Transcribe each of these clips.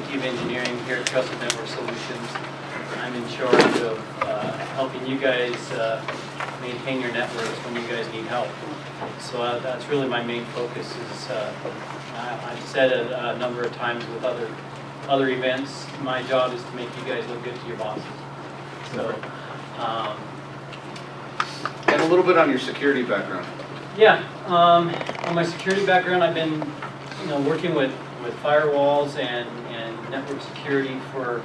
VP of Engineering here at Trusted Network Solutions. I'm in charge of helping you guys maintain your networks when you guys need help. So that's really my main focus. Is I've said it a number of times with other events. My job is to make you guys look good to your bosses. So. And a little bit on your security background. Yeah, on my security background, I've been, working with firewalls and network security for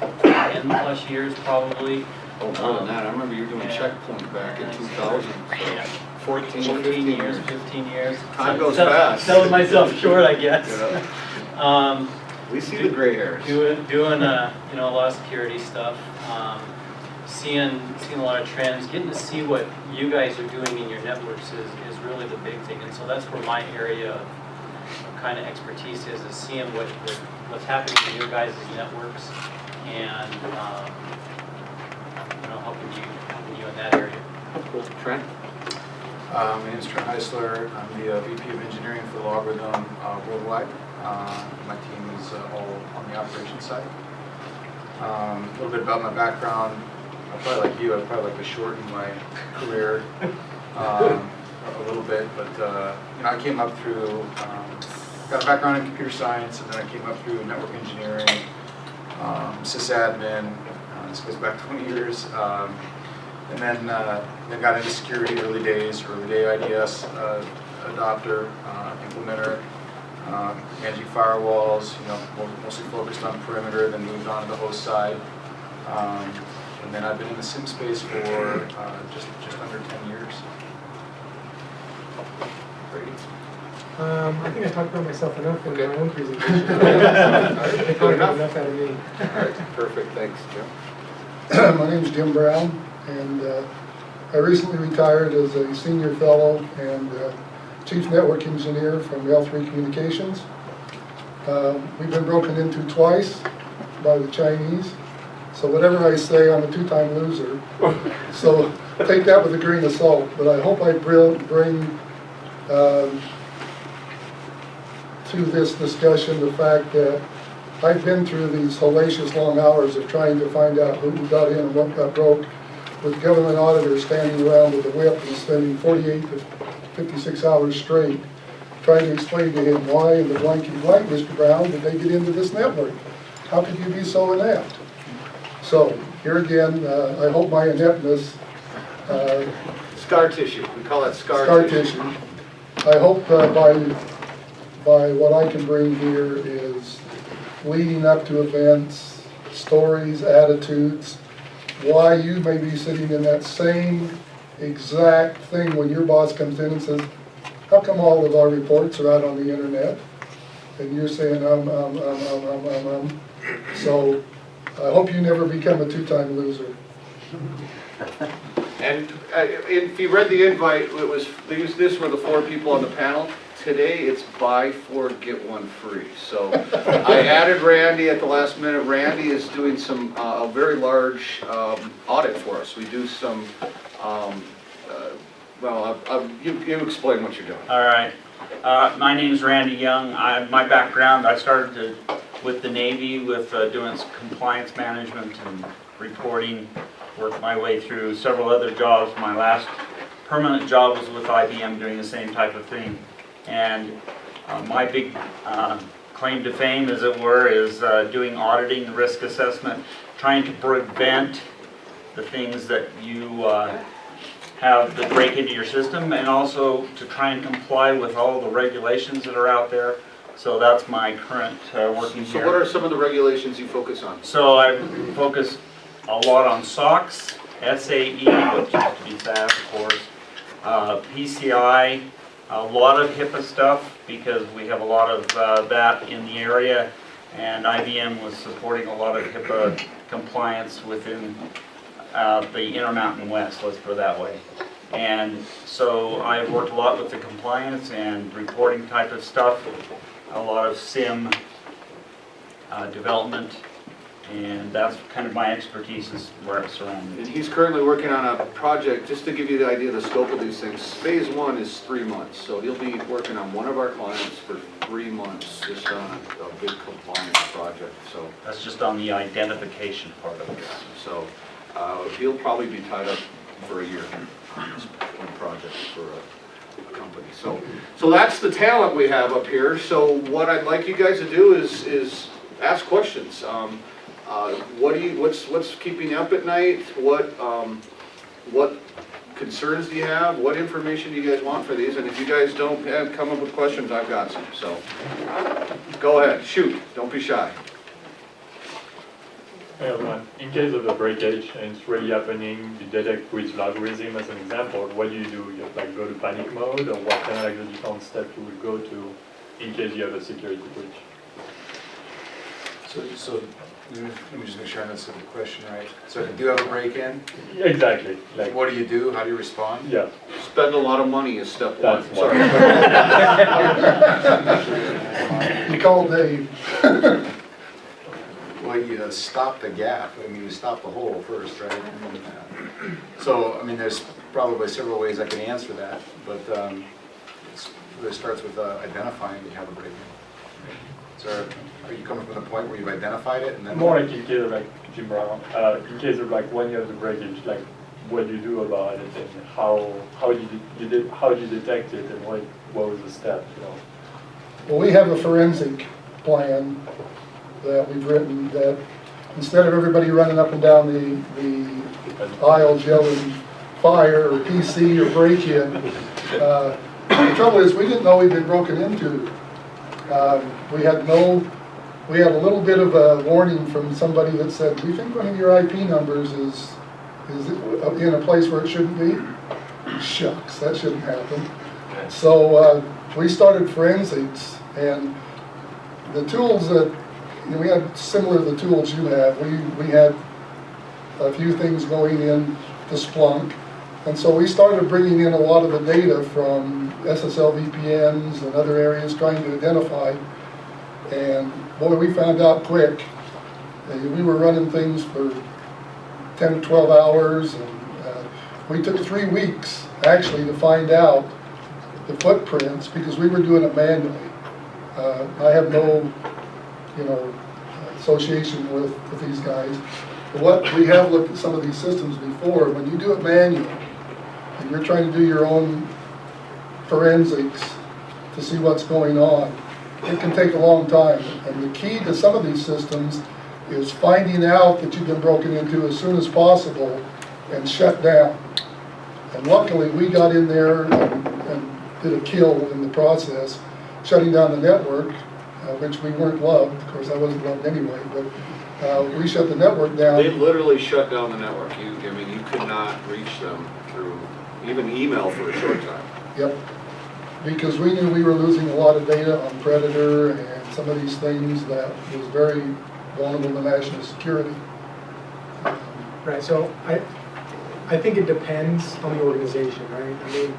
10+ years probably. Oh, more than that. I remember you were doing Checkpoint back in 2000. Yeah. 14 15 years, years. 15 years. Time goes fast. Selling myself short, I guess. Yeah. We see the gray hairs. Doing a lot of security stuff. Seeing a lot of trends, getting to see what you guys are doing in your networks is really the big thing, and so that's where my area of kind of expertise is seeing what's happening in your guys' networks and helping you in that area. Cool. Trent? My name is Trent Heisler. I'm the VP of Engineering for Logarithm Worldwide. My team is all on the operations side. A little bit about my background. I'm probably like you. I probably like to shorten my career a little bit, but I came up through got a background in computer science, and then I came up through network engineering, sysadmin. This goes back 20 years, and then got into security early day IDS adopter, implementer, managing firewalls. Mostly focused on perimeter, then moved on to the host side. And then I've been in the SIM space for just under 10 years. Brady? I think I talked about myself enough in Okay. my own presentation. They probably got enough out of me. All right, perfect. Thanks, Jim. My name is Jim Brown, and I recently retired as a senior fellow and chief network engineer from L3 Communications. We've been broken into twice by the Chinese. So whatever I say, I'm a two-time loser. So take that with a grain of salt. But I hope I bring to this discussion the fact that I've been through these hellacious long hours of trying to find out who got in and what got broke, with government auditors standing around with a whip and spending 48 to 56 hours straight trying to explain to him why in the blankety blank, Mr. Brown, did they get into this network? How could you be so inept? So, here again, I hope my ineptness... Scar tissue. We call that scar tissue. I hope by what I can bring here is leading up to events, stories, attitudes, why you may be sitting in that same exact thing when your boss comes in and says, how come all of our reports are out on the internet? And you're saying, So, I hope you never become a two-time loser. And if you read the invite, this were the 4 people on the panel. Today it's buy 4, get 1 free. So I added Randy at the last minute. Randy is doing some a very large audit for us. We do some. You explain what you're doing. All right. My name's Randy Young. My background, I started with the Navy with doing compliance management and reporting. Worked my way through several other jobs. My last permanent job was with IBM doing the same type of thing. And my big claim to fame, as it were, is doing auditing and risk assessment, trying to prevent the things that you have that break into your system, and also to try and comply with all the regulations that are out there. So that's my current working here. So what are some of the regulations you focus on? So I focus a lot on SOX, SAE, which used to be SAS, of course, PCI, a lot of HIPAA stuff, because we have a lot of that in the area, and IBM was supporting a lot of HIPAA compliance within the Intermountain West, let's put it that way. And so I've worked a lot with the compliance and reporting type of stuff, a lot of SIM development, And that's kind of my expertise is where it's surrounded. And he's currently working on a project, just to give you the idea of the scope of these things. Phase 1 is 3 months, so he'll be working on one of our clients for 3 months, just on a big compliance project, so. That's just on the identification part of it. So, he'll probably be tied up for a year on this one project for a company. So that's the talent we have up here. So what I'd like you guys to do is ask questions. What's keeping you up at night? What concerns do you have? What information do you guys want for these? And if you guys don't come up with questions, I've got some. So go ahead, shoot. Don't be shy. Hey everyone, in case of a breakage and it's really happening, you detect which algorithm as an example, what do? You like go to panic mode, or what kind of like the different steps you would go to in case you have a security breach? So let me just make sure I understood the question right. So if you do have a break-in, Exactly. Like what do you do? How do you respond? yeah. Spend a lot of money is step one. That's Sorry. You call Dave. Well, you stop the gap. I mean, you stop the hole first, right? So, I mean, there's probably several ways I can answer that, but it really starts with identifying you have a break-in. So, are you coming from the point where you've identified it and then? More like in case of like Jim Brown, in case of like when you have the breakage, like what do you do about it, and how did you detect it, and what was the step, you know? Well, we have a forensic plan that we've written that instead of everybody running up and down the aisles yelling fire or PC or break-in, the trouble is we didn't know we'd been broken into. We had a little bit of a warning from somebody that said, we think one of your IP numbers is in a place where it shouldn't be. Shucks, that shouldn't happen. So we started forensics, and the tools that, we had similar to the tools you have. We had a few things going in to Splunk, and so we started bringing in a lot of the data from SSL VPNs and other areas trying to identify. And boy, we found out quick. We were running things for 10 to 12 hours, and we took 3 weeks actually to find out the footprints because we were doing it manually. I have no, association with these guys. But what we have looked at some of these systems before. When you do it manually, and you're trying to do your own forensics to see what's going on, it can take a long time. And the key to some of these systems is finding out that you've been broken into as soon as possible and shut down. And luckily, we got in there and did a kill in the process, shutting down the network, which we weren't loved. Of course, I wasn't loved anyway, but we shut the network down. They literally shut down the network. You could not reach them through even email for a short time. Yep. Because we knew we were losing a lot of data on Predator and some of these things that was very vulnerable to national security. Right, so I think it depends on the organization, right? I mean,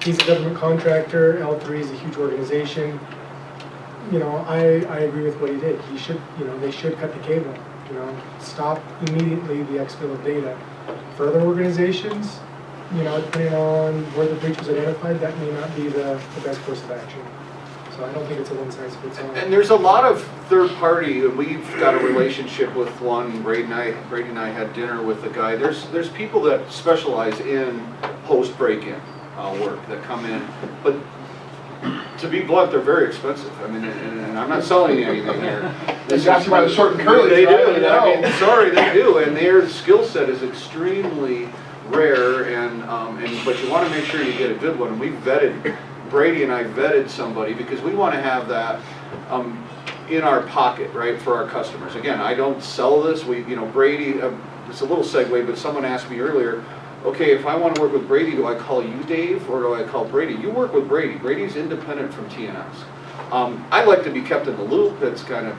he's a government contractor, L3 is a huge organization. I agree with what he did. He should, they should cut the cable, stop immediately the exfil of data. For other organizations, depending on where the breach was identified, that may not be the best course of action. So I don't think it's a one-size-fits-all. And there's a lot of third party, and we've got a relationship with one. Brady and I had dinner with the guy. There's people that specialize in post break-in work that come in, but to be blunt, they're very expensive. I mean, and I'm not selling you anything here. They got you by the short and curly. They right? do. I mean, sorry, they do, and their skill set is extremely rare. But you want to make sure you get a good one. And we vetted. Brady and I vetted somebody because we want to have that in our pocket, right, for our customers. Again, I don't sell this. Brady. It's a little segue, but someone asked me earlier. Okay, if I want to work with Brady, do I call you, Dave, or do I call Brady? You work with Brady. Brady's independent from TNS. I like to be kept in the loop. That's kind of,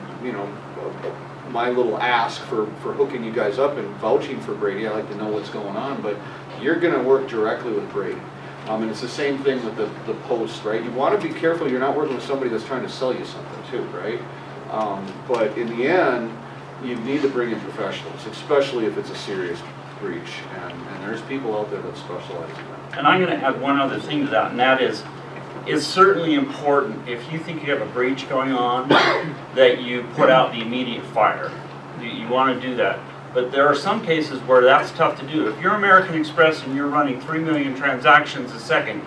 my little ask for hooking you guys up and vouching for Brady. I like to know what's going on, but you're going to work directly with Brady. And it's the same thing with the post, right? You want to be careful you're not working with somebody that's trying to sell you something too, right? But in the end, you need to bring in professionals, especially if it's a serious breach, and there's people out there that specialize in that. And I'm going to add one other thing to that, and that is, it's certainly important, if you think you have a breach going on, that you put out the immediate fire. You want to do that. But there are some cases where that's tough to do. If you're American Express and you're running 3 million transactions a second,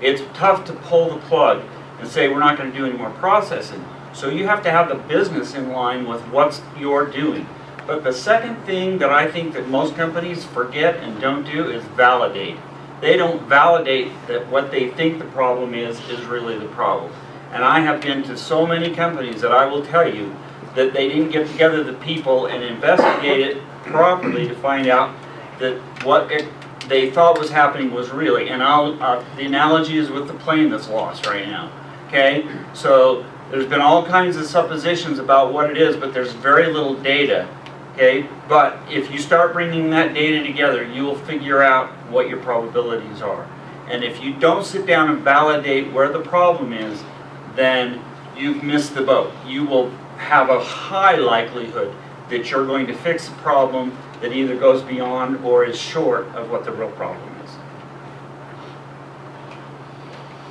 it's tough to pull the plug and say we're not going to do any more processing. So you have to have the business in line with what you're doing. But the second thing that I think that most companies forget and don't do is validate. They don't validate that what they think the problem is really the problem. And I have been to so many companies that I will tell you that they didn't get together the people and investigate it properly to find out that what they thought was happening was really. And the analogy is with the plane that's lost right now. Okay? So there's been all kinds of suppositions about what it is, but there's very little data. Okay? But if you start bringing that data together, you will figure out what your probabilities are. And if you don't sit down and validate where the problem is, then you've missed the boat. You will have a high likelihood that you're going to fix a problem that either goes beyond or is short of what the real problem is.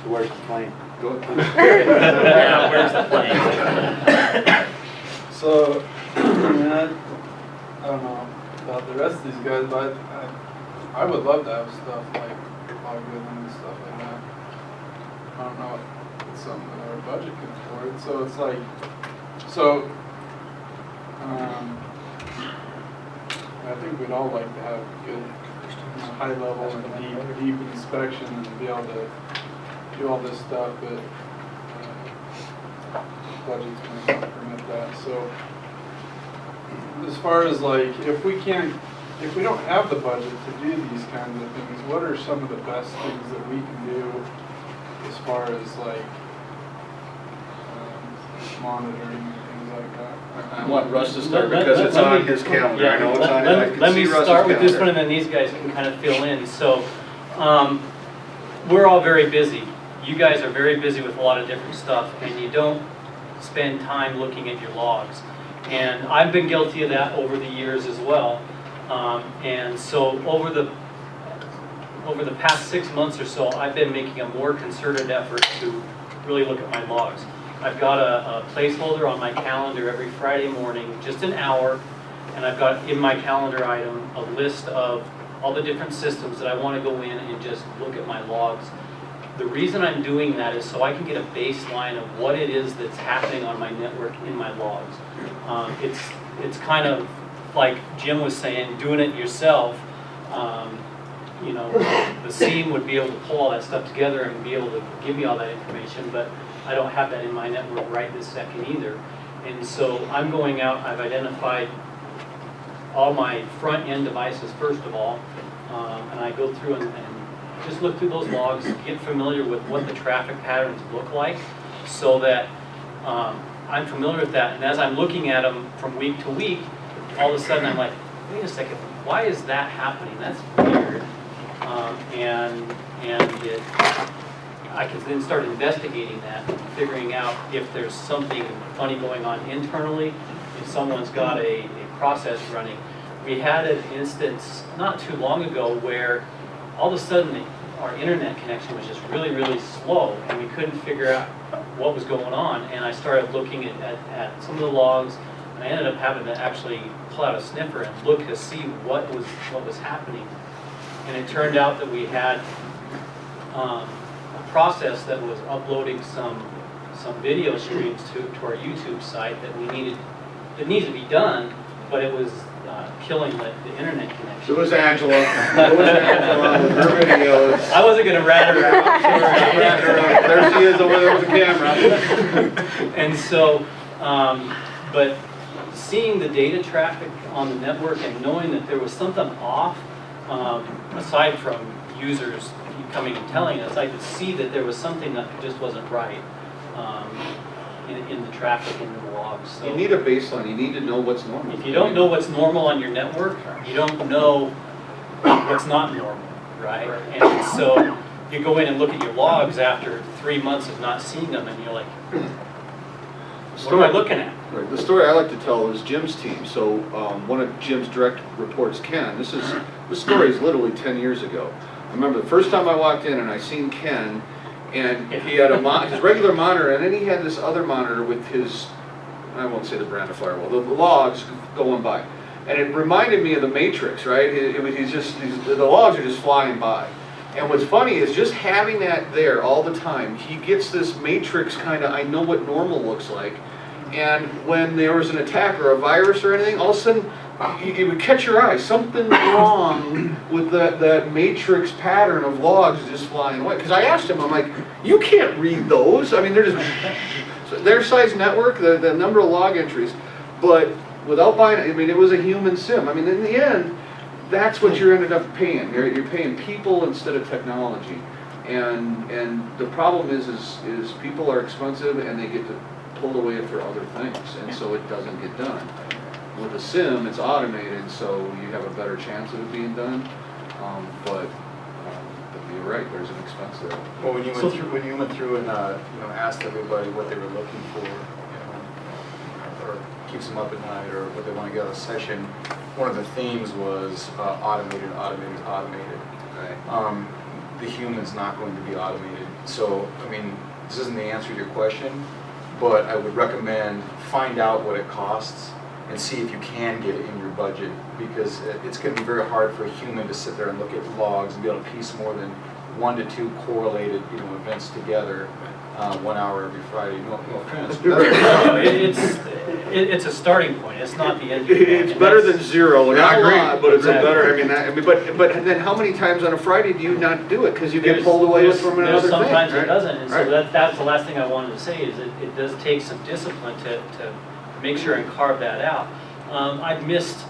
So where's the plane? Yeah, where's the plane? So, I don't know about the rest of these guys, but I would love to have stuff like algorithm and stuff like that. I don't know if it's something that our budget can afford. So it's like, I think we'd all like to have good, high level and deep inspection and be able to do all this stuff, but budgets may not permit that. So as far as like, if we don't have the budget to do these kinds of things, what are some of the best things that we can do as far as like monitoring and things like that? I want Russ to start because it's on his calendar. I know it's on it. I can Let see me Russ's start with this calendar. one, and then these guys can kind of fill in. So, we're all very busy. You guys are very busy with a lot of different stuff, and you don't spend time looking at your logs. And I've been guilty of that over the years as well. And so over the past 6 months or so, I've been making a more concerted effort to really look at my logs. I've got a placeholder on my calendar every Friday morning, just an hour, and I've got in my calendar item a list of all the different systems that I want to go in and just look at my logs. The reason I'm doing that is so I can get a baseline of what it is that's happening on my network in my logs. It's kind of like Jim was saying, doing it yourself. You know, the SEAM would be able to pull all that stuff together and be able to give me all that information, but I don't have that in my network right this second either. And so I'm going out, I've identified all my front end devices first of all, and I go through and just look through those logs, get familiar with what the traffic patterns look like so that I'm familiar with that. And as I'm looking at them from week to week, all of a sudden I'm like, wait a second, why is that happening? That's weird. I can then start investigating that, figuring out if there's something funny going on internally, if someone's got a process running. We had an instance not too long ago where all of a sudden our internet connection was just really, really slow, and we couldn't figure out what was going on. And I started looking at some of the logs, and I ended up having to actually pull out a sniffer and look to see what was happening. And it turned out that we had a process that was uploading some video streams to our YouTube site that needed to be done, but it was killing the internet connection. It was Angela. It was Angela with her videos. I wasn't going to rat her out. There she is over there with the camera. And so, but seeing the data traffic on the network and knowing that there was something off, aside from users coming and telling us, I could see that there was something that just wasn't right in the traffic in the logs. So You need a baseline. You need to know what's normal. if you don't know what's normal on your network, you don't know what's not normal, right? And so you go in and look at your logs after 3 months of not seeing them, and you're like, What am I looking at? Right, the story I like to tell is Jim's team. So one of Jim's direct reports, Ken, this story is literally 10 years ago. I remember the first time I walked in and I seen Ken, and he had his regular monitor, and then he had this other monitor with his, I won't say the brand of firewall, the logs going by. And it reminded me of the Matrix, right? The logs are just flying by. And what's funny is just having that there all the time, he gets this Matrix kind of, I know what normal looks like. And when there was an attack or a virus or anything, all of a sudden, it would catch your eye. Something's wrong with that Matrix pattern of logs just flying away. Because I asked him, I'm like, you can't read those. I mean, they're just, their size network, the number of log entries. But without buying, I mean, it was a human sim. I mean, in the end, that's what you ended up paying. You're paying people instead of technology. And the problem is people are expensive and they get to pulled away for other things, and so it doesn't get done. With a sim, it's automated, so you have a better chance of it being done. But you're right, there's an expense there. Well, when you went through and asked everybody what they were looking for, or keeps them up at night, or what they want to get out of the session, one of the themes was automated. Right. The human's not going to be automated. So, I mean, this isn't the answer to your question, but I would recommend find out what it costs and see if you can get it in your budget, because it's going to be very hard for a human to sit there and look at logs and be able to piece more than 1 to 2 correlated events together 1 hour every Friday. No offense. It's a starting point. It's not the end. It's better than zero. Yeah, I agree. But it's a better. But then how many times on a Friday do you not do it because you get pulled away from another thing? Sometimes right? it doesn't, and so Right. that's the last thing I wanted to say is it does take some discipline to make sure and carve that out. I've missed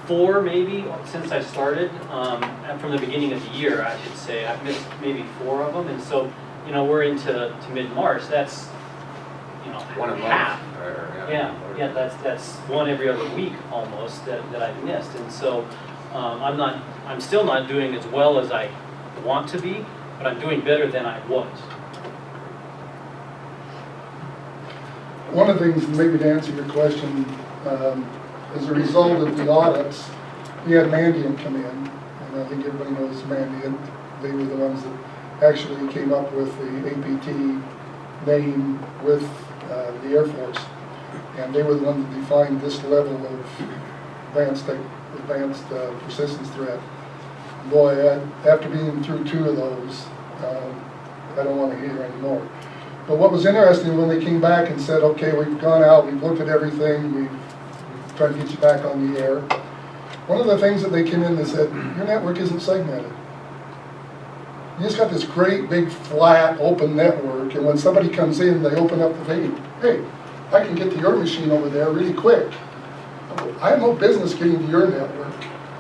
4 maybe since I started, and from the beginning of the year I should say. I've missed maybe 4 of them, and so we're into mid-March. That's One a month. half. Yeah. That's 1 every other week almost that I've missed, and so I'm still not doing as well as I want to be, but I'm doing better than I was. One of the things, maybe to answer your question, as a result of the audits, we had Mandiant come in, and I think everybody knows Mandiant. They were the ones that actually came up with the APT name with the Air Force, and they were the ones that defined this level of advanced persistence threat. Boy, after being through 2 of those, I don't want to hear anymore. But what was interesting when they came back and said, okay, we've gone out, we've looked at everything, we've tried to get you back on the air. One of the things that they came in and said, your network isn't segmented. You just got this great big flat open network, and when somebody comes in, they open up the thing, hey, I can get to your machine over there really quick. I have no business getting to your network,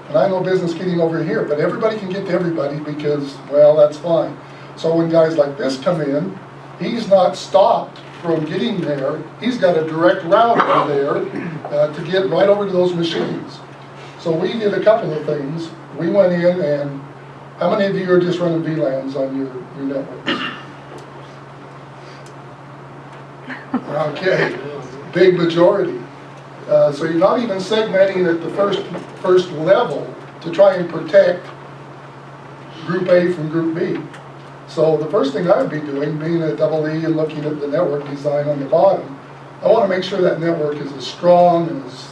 and I have no business getting over here, but everybody can get to everybody because, well, that's fine. So when guys like this come in, he's not stopped from getting there. He's got a direct route over there to get right over to those machines. So we did a couple of things. We went in and, how many of you are just running VLANs on your networks? Okay, big majority. So you're not even segmenting at the first level to try and protect Group A from Group B. So the first thing I would be doing, being a double E and looking at the network design on the bottom, I want to make sure that network is as strong and as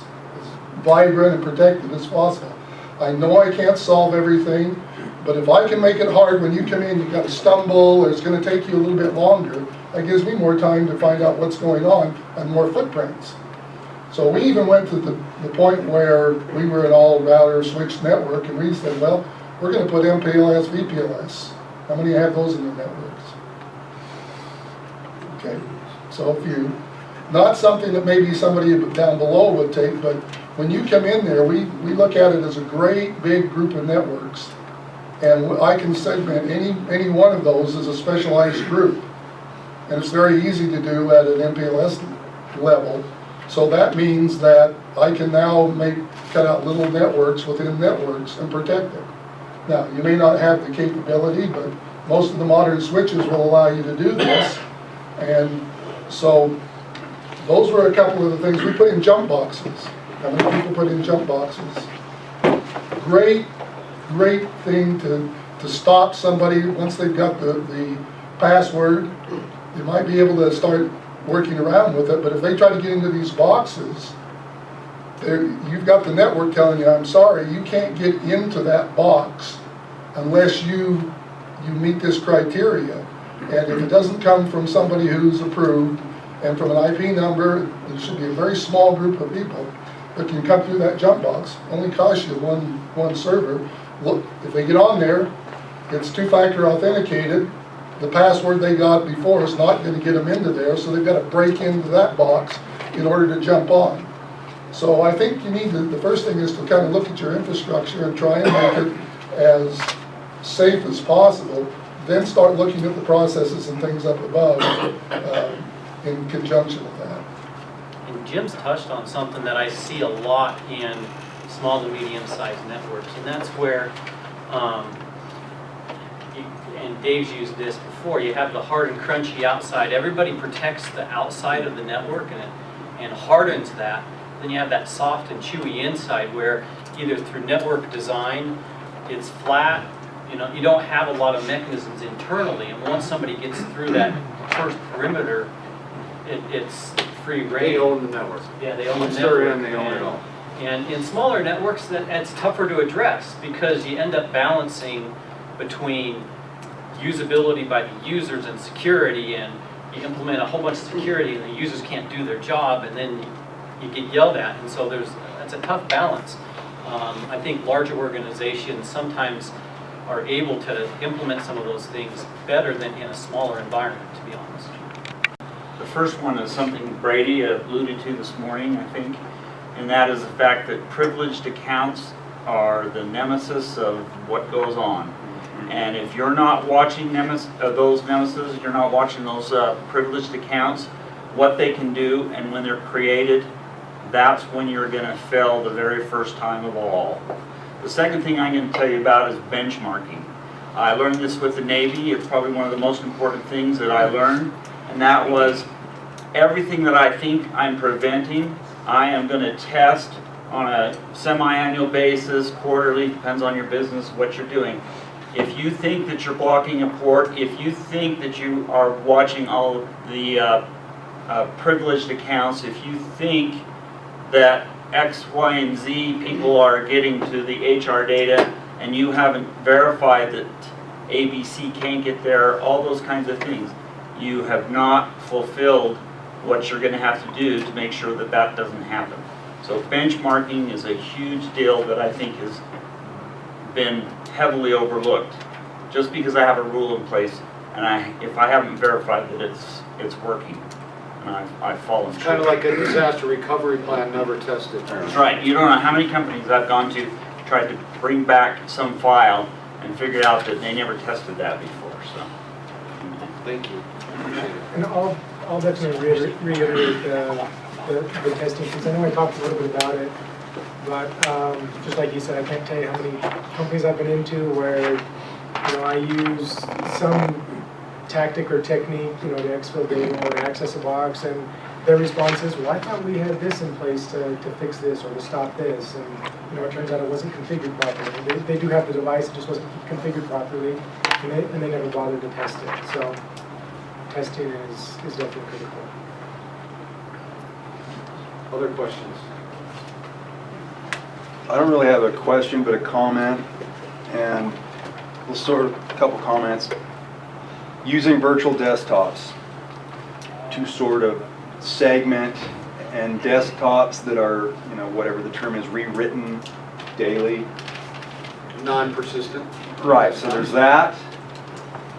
vibrant and protected as possible. I know I can't solve everything, but if I can make it hard when you come in, you've got to stumble, or it's going to take you a little bit longer, that gives me more time to find out what's going on and more footprints. So we even went to the point where we were an all router switched network, and we said, well, we're going to put MPLS, VPLS. How many have those in their networks? Okay, so a few. Not something that maybe somebody down below would take, but when you come in there, we look at it as a great big group of networks, and I can segment any one of those as a specialized group, and it's very easy to do at an MPLS level. So that means that I can now cut out little networks within networks and protect them. Now, you may not have the capability, but most of the modern switches will allow you to do this. And so those were a couple of the things. We put in jump boxes. How many people put in jump boxes? Great thing to stop somebody once they've got the password. You might be able to start working around with it, but if they try to get into these boxes, you've got the network telling you, I'm sorry, you can't get into that box unless you meet this criteria. And if it doesn't come from somebody who's approved and from an IP number, there should be a very small group of people that can come through that jump box. Only costs you one server. Look, if they get on there, it's two-factor authenticated. The password they got before is not going to get them into there, so they've got to break into that box in order to jump on. So I think you need to, the first thing is to kind of look at your infrastructure and try and make it as safe as possible. Then start looking at the processes and things up above in conjunction with that. And Jim's touched on something that I see a lot in small to medium-sized networks, and that's where, and Dave's used this before, you have the hard and crunchy outside. Everybody protects the outside of the network and hardens that. Then you have that soft and chewy inside where either through network design, it's flat, you don't have a lot of mechanisms internally, and once somebody gets through that first perimeter, it's free reign. They own the network. Yeah, they own the Once network. they're in, they own it all. And in smaller networks, it's tougher to address because you end up balancing between usability by the users and security, and you implement a whole bunch of security and the users can't do their job, and then you get yelled at, and so that's a tough balance. I think larger organizations sometimes are able to implement some of those things better than in a smaller environment, to be honest. The first one is something Brady alluded to this morning, I think, and that is the fact that privileged accounts are the nemesis of what goes on. And if you're not watching those nemesis, you're not watching those privileged accounts, what they can do, and when they're created, that's when you're going to fail the very first time of all. The second thing I'm going to tell you about is benchmarking. I learned this with the Navy. It's probably one of the most important things that I learned, and that was everything that I think I'm preventing, I am going to test on a semi-annual basis, quarterly, depends on your business, what you're doing. If you think that you're blocking a port, if you think that you are watching all of the privileged accounts, if you think that X, Y, and Z people are getting to the HR data and you haven't verified that ABC can't get there, all those kinds of things, you have not fulfilled what you're going to have to do to make sure that that doesn't happen. So benchmarking is a huge deal that I think has been heavily overlooked. Just because I have a rule in place and if I haven't verified that it's working, and I've fallen short. It's kind of like a disaster recovery plan never tested. That's right. You don't know how many companies I've gone to tried to bring back some file and figured out that they never tested that before. So, Thank you. Appreciate it. And I'll definitely reiterate the testing, because I know I talked a little bit about it, but just like you said, I can't tell you how many companies I've been into where I use some tactic or technique, to exfil data or access a box, and their response is, well, I thought we had this in place to fix this or to stop this, and it turns out it wasn't configured properly. They do have the device, it just wasn't configured properly, and they never bothered to test it. So testing is definitely critical. Other questions? I don't really have a question, but a comment, and we'll sort of a couple comments. Using virtual desktops to sort of segment, and desktops that are, whatever the term is, rewritten daily. Non-persistent? Right, so there's that.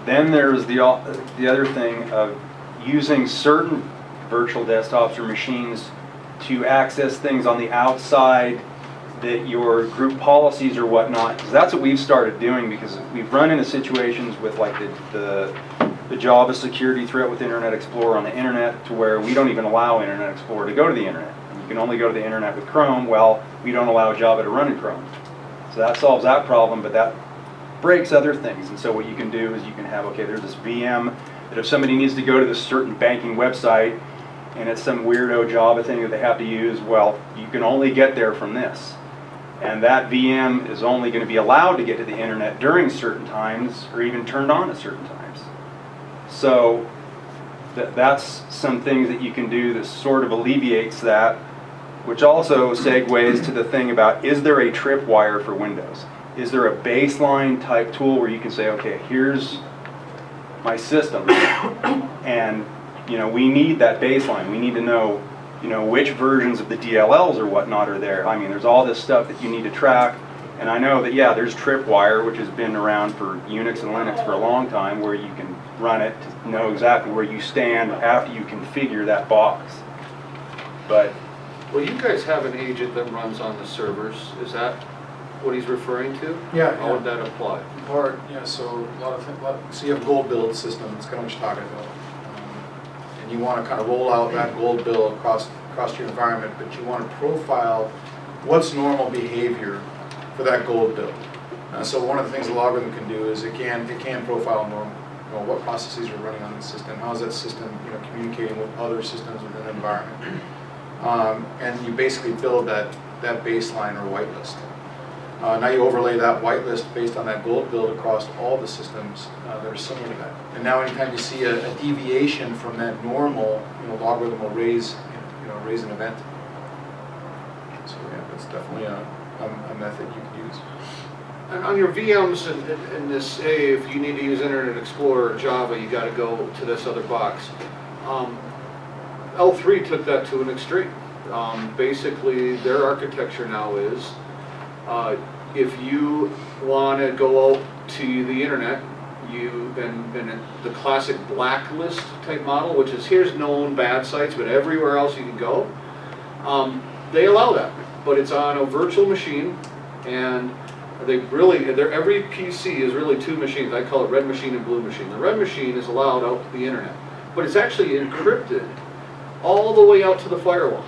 Then there's the other thing of using certain virtual desktops or machines to access things on the outside that your group policies or whatnot, because that's what we've started doing, because we've run into situations with like the Java security threat with Internet Explorer on the internet, to where we don't even allow Internet Explorer to go to the internet. You can only go to the internet with Chrome. Well, we don't allow Java to run in Chrome. So that solves that problem, but that breaks other things. And so what you can do is you can have, okay, there's this VM that if somebody needs to go to this certain banking website and it's some weirdo Java thing that they have to use, well, you can only get there from this. And that VM is only going to be allowed to get to the internet during certain times, or even turned on at certain times. So that's some things that you can do that sort of alleviates that, which also segues to the thing about, is there a tripwire for Windows? Is there a baseline type tool where you can say, okay, here's my system, and we need that baseline. We need to know, which versions of the DLLs or whatnot are there. I mean, there's all this stuff that you need to track, and I know that, yeah, there's tripwire, which has been around for Unix and Linux for a long time, where you can run it to know exactly where you stand after you configure that box. But Well, you guys have an agent that runs on the servers. Is that what he's referring to? Yeah. How would that apply? Or, so so you have gold build system, that's kind of what you're talking about. And you want to kind of roll out that gold build across your environment, but you want to profile what's normal behavior for that gold build. So one of the things the logarithm can do is it can profile normal, what processes are running on the system, how is that system communicating with other systems within the environment. And you basically build that baseline or whitelist. Now you overlay that whitelist based on that gold build across all the systems that are similar to that. And now anytime you see a deviation from that normal, logarithm will raise an event. So yeah, that's definitely a method you can use. And on your VMs in this, hey, if you need to use Internet Explorer or Java, you got to go to this other box. L3 took that to an extreme. Basically, their architecture now is, if you want to go out to the internet, and the classic blacklist type model, which is here's known bad sites, but everywhere else you can go, they allow that. But it's on a virtual machine, and every PC is really two machines. I call it red machine and blue machine. The red machine is allowed out to the internet, but it's actually encrypted all the way out to the firewall.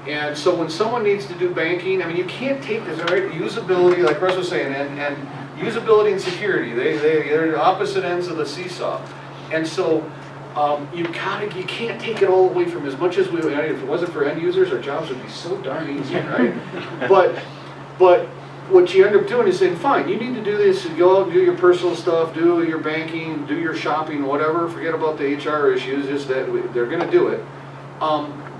And so when someone needs to do banking, I mean, you can't take this, right? Usability, like Russ was saying, and usability and security, they're the opposite ends of the seesaw. And so you can't take it all away from as much as if it wasn't for end users, our jobs would be so darn easy, right? But what you end up doing is saying, fine, you need to do this, go out and do your personal stuff, do your banking, do your shopping, whatever, forget about the HR issues, just that they're gonna do it.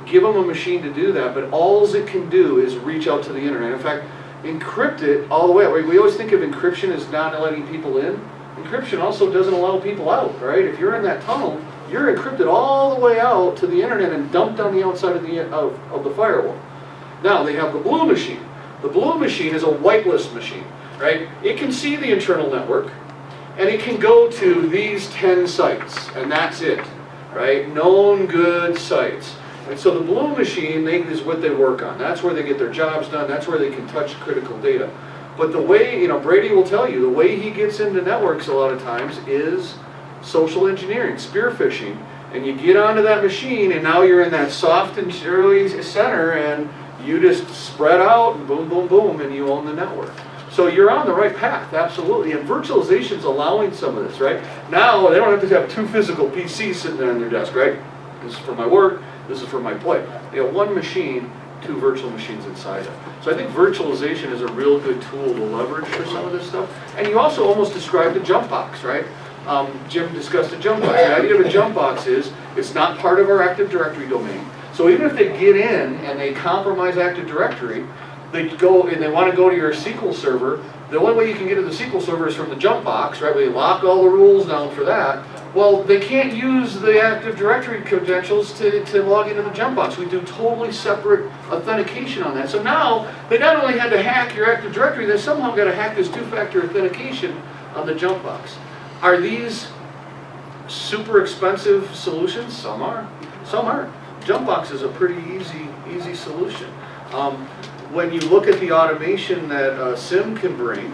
Give them a machine to do that, but all it can do is reach out to the internet. In fact, encrypt it all the way out. We always think of encryption as not letting people in. Encryption also doesn't allow people out, right? If you're in that tunnel, you're encrypted all the way out to the internet and dumped on the outside of the firewall. Now they have the blue machine. The blue machine is a whitelist machine, right? It can see the internal network, and it can go to these 10 sites, and that's it, right? Known good sites. And so the blue machine is what they work on. That's where they get their jobs done. That's where they can touch critical data. But the way, Brady will tell you, the way he gets into networks a lot of times is social engineering, spear phishing. And you get onto that machine, and now you're in that soft and early center, and you just spread out, and boom, boom, boom, and you own the network. So you're on the right path, absolutely. And virtualization's allowing some of this, right? Now, they don't have to have two physical PCs sitting there on their desk, right? This is for my work. This is for my play. They have one machine, two virtual machines inside it. So I think virtualization is a real good tool to leverage for some of this stuff. And you also almost described a Jumpbox, right? Jim discussed a Jumpbox. The idea of a Jumpbox is it's not part of our Active Directory domain. So even if they get in and they compromise Active Directory, they go and they want to go to your SQL server, the only way you can get to the SQL server is from the Jumpbox, right? We lock all the rules down for that. Well, they can't use the Active Directory credentials to log into the Jumpbox. We do totally separate authentication on that. So now, they not only had to hack your Active Directory, they somehow got to hack this two-factor authentication on the Jumpbox. Are these super expensive solutions? Some are. Some aren't. Jumpbox is a pretty easy solution. When you look at the automation that SIM can bring,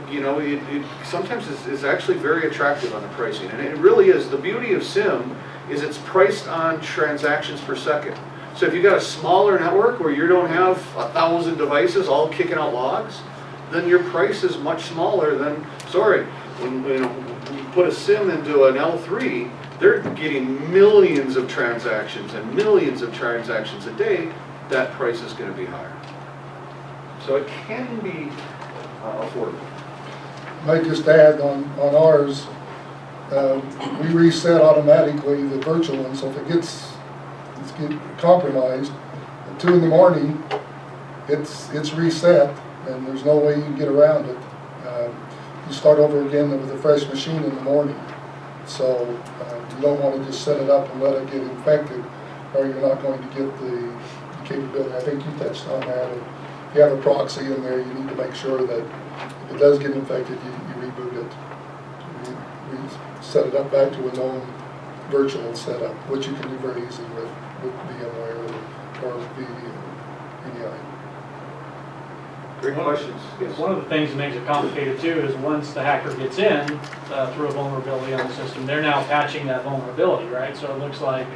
it sometimes is actually very attractive on the pricing. And it really is. The beauty of SIM is it's priced on transactions per second. So if you've got a smaller network where you don't have 1,000 devices all kicking out logs, then your price is much smaller than, when, you know, we put a SIM into an L3, they're getting millions of transactions and millions of transactions a day, that price is gonna be higher. So it can be affordable. Might just add on ours, we reset automatically the virtual one, so if it gets compromised, at 2 in the morning, it's reset, and there's no way you can get around it. You start over again with a fresh machine in the morning. So you don't want to just set it up and let it get infected, or you're not going to get the capability. I think you touched on that. If you have a proxy in there, you need to make sure that if it does get infected, you reboot it. We set it up back to a known virtual setup, which you can do very easily with VMware or VDI. Great questions. Yes. One of the things that makes it complicated too is once the hacker gets in through a vulnerability on the system, they're now patching that vulnerability, right? So it looks like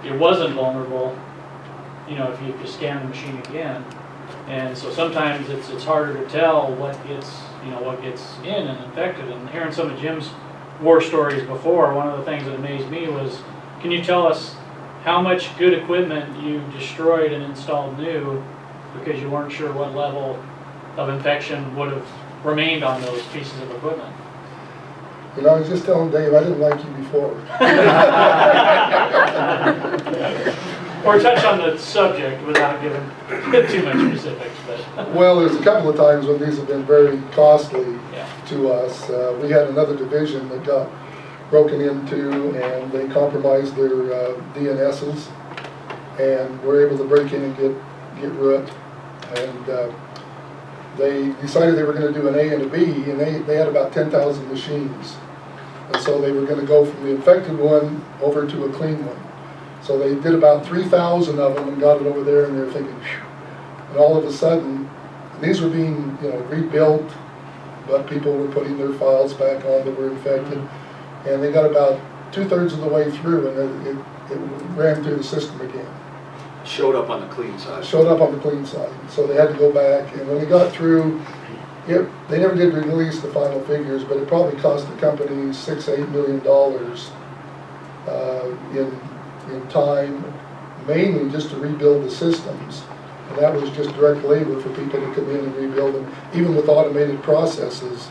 it wasn't vulnerable, you know, if you scan the machine again. And so sometimes it's harder to tell what gets in and infected. And hearing some of Jim's war stories before, one of the things that amazed me was, can you tell us how much good equipment you destroyed and installed new because you weren't sure what level of infection would have remained on those pieces of equipment? You know, I was just telling Dave, I didn't like you before. Or touch on the subject without giving too much specifics, but. Well, there's a couple of times when these have been very costly Yeah. to us. We had another division that got broken into, and they compromised their DNSs, and were able to break in and get root. And they decided they were going to do an A and a B, and they had about 10,000 machines. And so they were going to go from the infected one over to a clean one. So they did about 3,000 of them and got it over there, and they were thinking, phew. And all of a sudden, these were being, you know, rebuilt, but people were putting their files back on that were infected. And they got about 2/3 of the way through, and it ran through the system again. Showed up on the clean side. Showed up on the clean side. So they had to go back, and when they got through, they never did release the final figures, but it probably cost the company $6 to $8 million in time, mainly just to rebuild the systems. And that was just direct labor for people to come in and rebuild them, even with automated processes.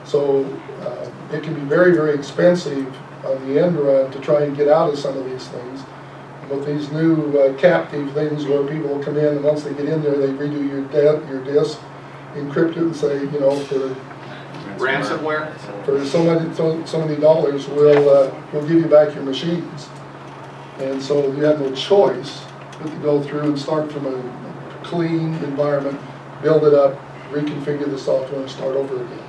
So it can be very, very expensive on the end run to try and get out of some of these things. With these new captive things where people will come in, and once they get in there, they redo your disk, encrypt it, and say, you know, for Ransomware? for so many dollars, we'll give you back your machines. And so you have no choice but to go through and start from a clean environment, build it up, reconfigure the software, and start over again.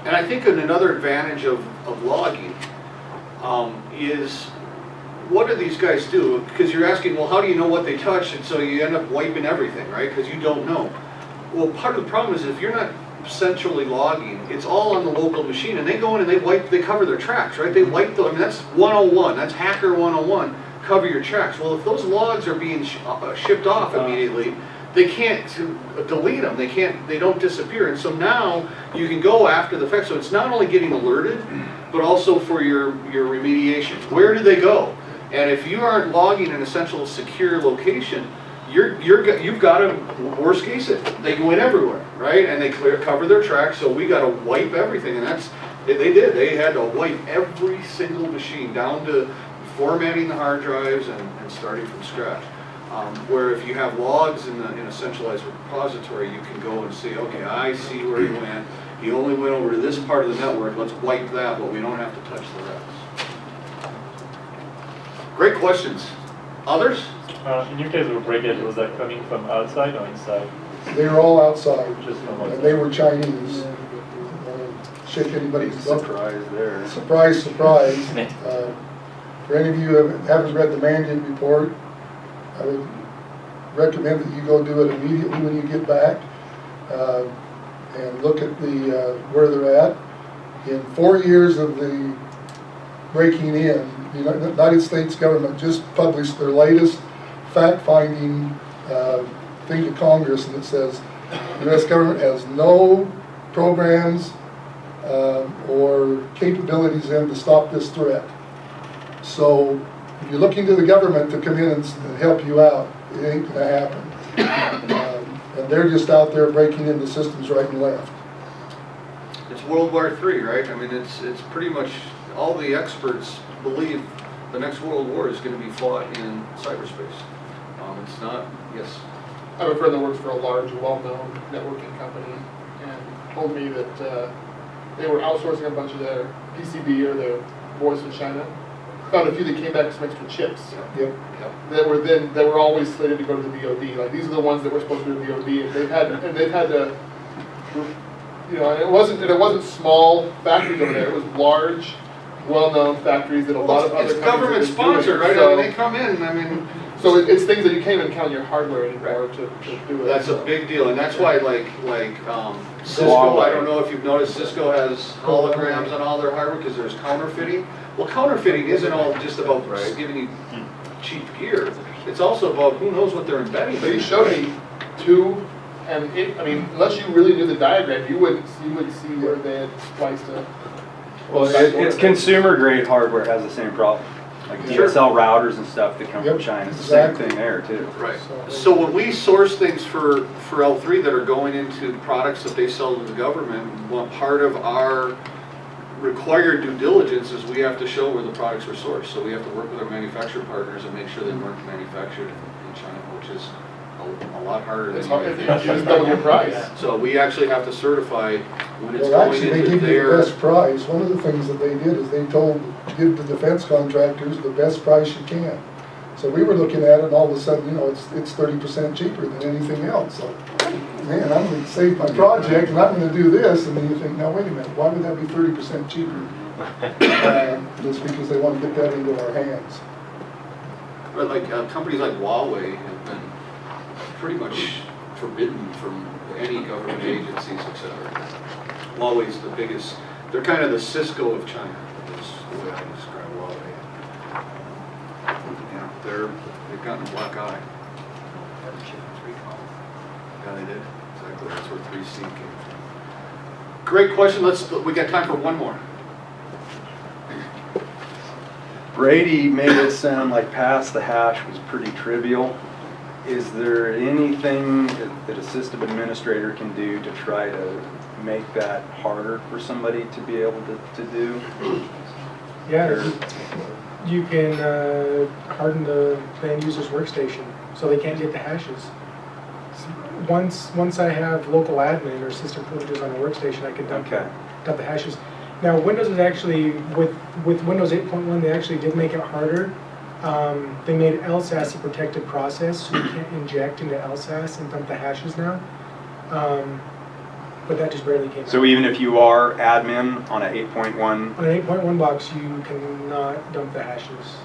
And I think another advantage of logging is, what do these guys do? Because you're asking, well, how do you know what they touched? And so you end up wiping everything, right? Because you don't know. Well, part of the problem is if you're not centrally logging, it's all on the local machine, and they go in and they cover their tracks, right? They wipe I mean, that's 101, that's hacker 101, cover your tracks. Well, if those logs are being shipped off immediately, they can't delete them, they don't disappear. And so now you can go after the fact. So it's not only getting alerted, but also for your remediation. Where do they go? And if you aren't logging in a central secure location, you've got to worst case it. They go in everywhere, right? And they cover their tracks. So we got to wipe everything, and they did. They had to wipe every single machine down to formatting the hard drives and starting from scratch. Where if you have logs in a centralized repository, you can go and see, okay, I see where he went. He only went over to this part of the network. Let's wipe that, but we don't have to touch the rest. Great questions. Others? In your case of a breakage, was that coming from outside or inside? They were all outside, Just from and outside. they were Chinese. Shake anybody's book. Surprise there. Surprise, surprise. For any of you who haven't read the Mandiant report, I would recommend that you go do it immediately when you get back and look at where they're at. In 4 years of the breaking in, the United States government just published their latest fact-finding thing to Congress, and it says the U.S. government has no programs or capabilities in to stop this threat. So if you're looking to the government to come in and help you out, it ain't gonna happen. And they're just out there breaking into systems right and left. It's World War III, right? I mean, it's pretty much, all the experts believe the next World War is going to be fought in cyberspace. It's not, yes. I have a friend that works for a large, well-known networking company and told me that they were outsourcing a bunch of their PCB or their voice in China. Found a few that came back with some extra chips. Yep. That were always slated to go to the DoD. Like these are the ones that were supposed to go to the DoD, and they've had to, you know, and it wasn't small factories over there. It was large, well-known factories that a lot of other It's government sponsored, right? So, I mean, they come in, I mean. so it's things that you can't even count your hardware anymore to do it. That's a big deal, and that's why like Cisco, I don't know if you've noticed, Cisco has holograms on all their hardware because there's counterfeiting. Well, counterfeiting isn't all just about just giving you cheap gear. It's also about who knows what they're embedding. So you showed me two, and I mean, unless you really knew the diagram, you wouldn't see where they had spliced it. Well, it's consumer grade hardware has the same problem. Like DSL routers and stuff that come from Yep, China, it's the exactly. same thing there too. Right. So when we source things for L3 that are going into products that they sell to the government, one part of our required due diligence is we have to show where the products were sourced. So we have to work with our manufacturer partners and make sure they weren't manufactured in China, which is a lot harder It's than hard, you you think. just double your price. So we actually have to certify when it's Well, going actually, they into give you the their. best price. One of the things that they did is they give the defense contractors the best price you can. So we were looking at it, and all of a sudden, you know, it's 30% cheaper than anything else. So, man, I'm going to save my project, and I'm going to do this. And then you think, now wait a minute, why would that be 30% cheaper? Just because they want to get that into our hands. But like companies like Huawei have been pretty much forbidden from any government agencies, etc. Huawei's the biggest. They're kind of the Cisco of China. Is the way I describe Huawei. Yeah, they've gotten a black eye. Yeah, they did. Exactly. That's where 3C came from. Great question. We got time for one more. Brady made it sound like pass the hash was pretty trivial. Is there anything that a system administrator can do to try to make that harder for somebody to be able to do? Yeah, you can harden the end user's workstation so they can't get the hashes. Once I have local admin or system privileges on a workstation, I can dump the hashes. Now, Windows is actually, with Windows 8.1, they actually did make it harder. They made LSAS a protected process, so you can't inject into LSAS and dump the hashes now. But that just barely came out. So even if you are admin on an 8.1? On an 8.1 box, you cannot dump the hashes.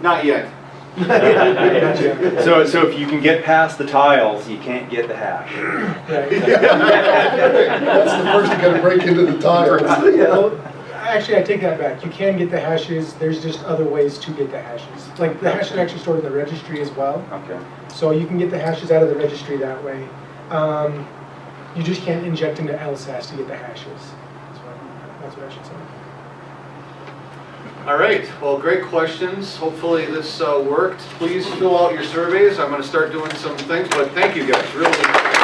Not yet. So if you can get past the tiles, you can't get the hash. Right. That's the first you got to break into the tiles. Well, actually, I take that back. You can get the hashes. There's just other ways to get the hashes. Like the hashes are actually stored in the registry as well. Okay. So you can get the hashes out of the registry that way. You just can't inject into LSAS to get the hashes. That's what I should say. All right, well, great questions. Hopefully this worked. Please fill out your surveys. I'm going to start doing some things, but thank you guys, really.